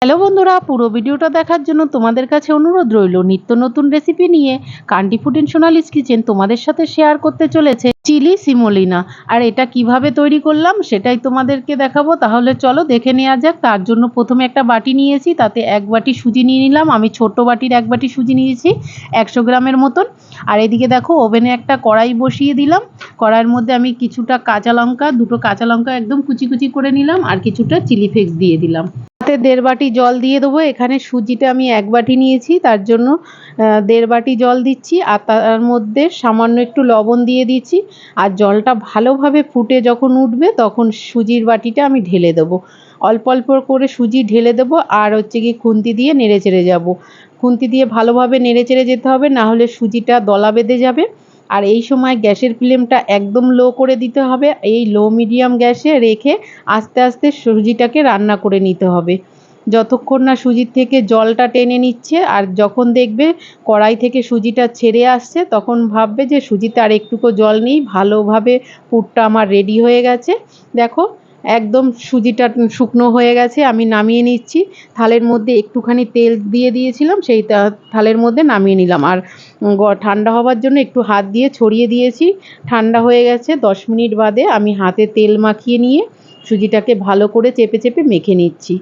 Hello বন্ধুরা, পুরো ভিডিওটা দেখার জন্য তোমাদের কাছে অনুরোধ রইল। নিত্য নতুন রেসিপি নিয়ে কান্টি ফুড এন্ড সোনালিস কিচেন তোমাদের সাথে শেয়ার করতে চলেছে চিলি সিমোলিনা। আর এটা কিভাবে তৈরি করলাম সেটাই তোমাদেরকে দেখাবো। তাহলে চলো দেখে নেওয়া যাক। তার জন্য প্রথমে একটা বাটি নিয়েছি, তাতে এক বাটি সুজি নিয়ে নিলাম। আমি ছোট বাটির এক বাটি সুজি নিয়েছি, 100 গ্রামের মতন। আর এদিকে দেখো ওভেনে একটা কড়াই বসিয়ে দিলাম। কড়াইয়ের মধ্যে আমি কিছুটা কাঁচা লঙ্কা, দুটো কাঁচা লঙ্কা একদম কুচি কুচি করে নিলাম, আর কিছুটা চিলি ফ্লেক্স দিয়ে দিলাম। তাতে 1.5 বাটি জল দিয়ে দেবো। এখানে সুজিটা আমি 1 বাটি নিয়েছি, তার জন্য 1.5 বাটি জল দিচ্ছি। আর তার মধ্যে সামান্য একটু লবণ দিয়ে দিচ্ছি। আর জলটা ভালোভাবে ফুটে যখন উঠবে তখন সুজির বাটিটা আমি ঢেলে দেবো। অল্প অল্প করে সুজি ঢেলে দেবো, আর হচ্ছে কি খুন্তি দিয়ে নেড়ে চেড়ে যাবো। খুন্তি দিয়ে ভালোভাবে নেড়ে চেড়ে যেতে হবে, না হলে সুজিটা দলা বেঁধে যাবে। আর এই সময় গ্যাসের ফ্লেমটা একদম লো করে দিতে হবে। এই লো মিডিয়াম গ্যাসে রেখে আস্তে আস্তে সুজিটাকে রান্না করে নিতে হবে, যতক্ষণ না সুজির থেকে জলটা টেনে নিচ্ছে। আর যখন দেখবে কড়াই থেকে সুজিটা ছেড়ে আসছে, তখন ভাববে যে সুজিতে আর একটুকু জল নেই, ভালোভাবে পুরটা আমার রেডি হয়ে গেছে। দেখো একদম সুজিটা শুকনো হয়ে গেছে। আমি নামিয়ে নিচ্ছি। থালের মধ্যে একটুখানি তেল দিয়ে দিয়েছিলাম, সেই থালের মধ্যে নামিয়ে নিলাম। আর ঠান্ডা হওয়ার জন্য একটু হাত দিয়ে ছড়িয়ে দিয়েছি। ঠান্ডা হয়ে গেছে। 10 মিনিট বাদে আমি হাতে তেল মাখিয়ে নিয়ে সুজিটাকে ভালো করে চেপে চেপে মেখে নিচ্ছি।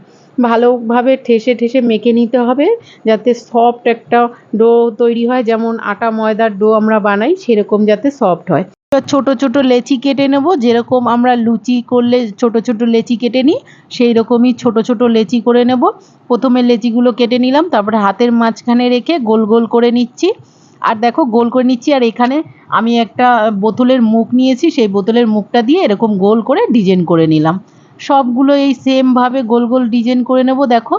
ভালোভাবে ঠেসে ঠেসে মেখে নিতে হবে, যাতে সফট একটা ডো তৈরি হয়। যেমন আটা ময়দার ডো আমরা বানাই, সেরকম যাতে সফট হয়। ছোট ছোট লেচি কেটে নেব, যেরকম আমরা লুচি করলে ছোট ছোট লেচি কেটে নিই, সেই রকমই ছোট ছোট লেচি করে নেব। প্রথমে লেচিগুলো কেটে নিলাম, তারপরে হাতের মাঝখানে রেখে গোল গোল করে নিচ্ছি। আর দেখো গোল করে নিচ্ছি। আর এখানে আমি একটা বোতলের মুখ নিয়েছি, সেই বোতলের মুখটা দিয়ে এরকম গোল করে ডিজাইন করে নিলাম। সবগুলো এই সেমভাবে গোল গোল ডিজাইন করে নেব। দেখো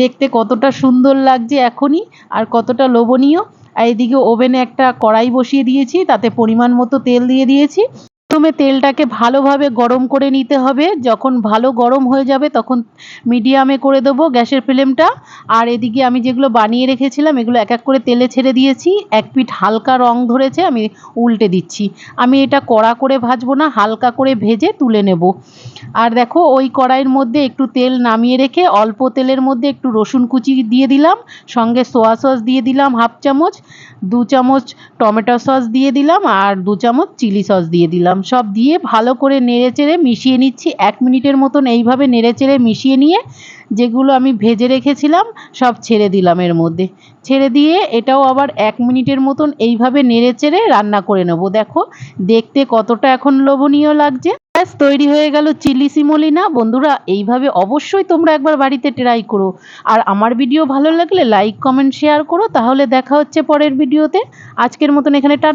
দেখতে কতটা সুন্দর লাগছে এখনই, আর কতটা লোভনীয়। আর এদিকে ওভেনে একটা কড়াই বসিয়ে দিয়েছি, তাতে পরিমাণ মতো তেল দিয়ে দিয়েছি। প্রথমে তেলটাকে ভালোভাবে গরম করে নিতে হবে। যখন ভালো গরম হয়ে যাবে তখন মিডিয়ামে করে দেবো গ্যাসের ফ্লেমটা। আর এদিকে আমি যেগুলো বানিয়ে রেখেছিলাম এগুলো এক এক করে তেলে ছেড়ে দিয়েছি। এক পিঠ হালকা রং ধরেছে, আমি উল্টে দিচ্ছি। আমি এটা কড়া করে ভাজবো না, হালকা করে ভেজে তুলে নেব। আর দেখো ওই কড়াইয়ের মধ্যে একটু তেল নামিয়ে রেখে অল্প তেলের মধ্যে একটু রসুন কুচি দিয়ে দিলাম, সঙ্গে সোয়া সস দিয়ে দিলাম 1/2 চামচ, 2 চামচ টমেটো সস দিয়ে দিলাম, আর 2 চামচ চিলি সস দিয়ে দিলাম। সব দিয়ে ভালো করে নেড়েচেড়ে মিশিয়ে নিচ্ছি। 1 মিনিটের মতন এইভাবে নেড়েচেড়ে মিশিয়ে নিয়ে যেগুলো আমি ভেজে রেখেছিলাম সব ছেড়ে দিলাম এর মধ্যে। ছেড়ে দিয়ে এটাও আবার 1 মিনিটের মতন এইভাবে নেড়েচেড়ে রান্না করে নেব। দেখো দেখতে কতটা এখন লোভনীয় লাগছে। ব্যাস তৈরি হয়ে গেল চিলি সিমোলিনা। বন্ধুরা এইভাবে অবশ্যই তোমরা একবার বাড়িতে ট্রাই করো। আর আমার ভিডিও ভালো লাগলে লাইক কমেন্ট শেয়ার করো। তাহলে দেখা হচ্ছে পরের ভিডিওতে। আজকের মতন এখানে